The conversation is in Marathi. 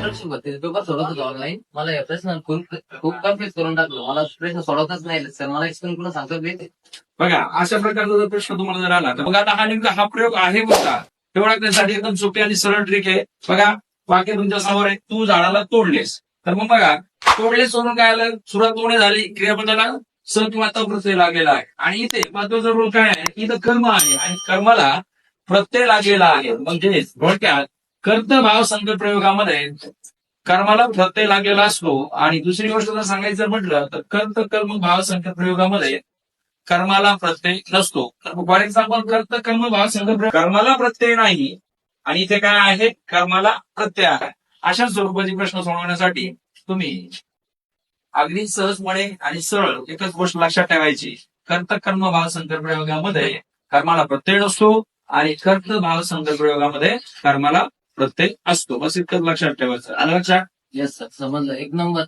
इंट्रोडक्शन बद्दल पेपर सोडवत होतो ऑनलाईन. मला या प्रश्न खूप खूप कन्फ्युज करून टाकलं. मला प्रश्न सोडवतच नाही सर. मला एक्सप्लेन करून सांगतो प्लीज. बघा, अशा प्रकारचा जर प्रश्न तुम्हाला जर आला तर मग आता हा नेमका हा प्रयोग आहे कोणता ते ओळखण्यासाठी एकदम सोपी आणि सरळ ट्रिक आहे. बघा, वाक्य तुमच्या समोर आहे, तू झाडाला तोडलेस. तर मग बघा, तोडलेस सोडून काय आलं, सुरुवात तोडणे झाली, क्रियापदाला स किंवा त प्रत्यय लागलेला आहे. आणि इथे महत्वाचा रूल काय आहे, इथं कर्म आहे आणि कर्माला प्रत्यय लागलेला आहे. म्हणजे थोडक्यात कर्तभाव संकल्प प्रयोगामध्ये कर्माला प्रत्यय लागलेला असतो. आणि दुसरी गोष्ट जर सांगायचं म्हटलं तर कर्त कर्म भाव संकल्प प्रयोगामध्ये कर्माला प्रत्यय नसतो. फॉर एक्झाम्पल, कर्त कर्म भाव संकल्प कर्माला प्रत्यय नाही आणि इथे काय आहे, कर्माला प्रत्यय आहे. अशा स्वरूपाचे प्रश्न सोडवण्यासाठी तुम्ही अगदी सहजपणे आणि सरळ एकच गोष्ट लक्षात ठेवायची, कर्त कर्म भाव संकल्प प्रयोगामध्ये कर्माला प्रत्यय नसतो आणि कर्त भाव संकल्प प्रयोगामध्ये कर्माला प्रत्यय असतो. बस इतकंच लक्षात ठेवायचं. आलं लक्षात? येस सर, समजलं. एक नंबर.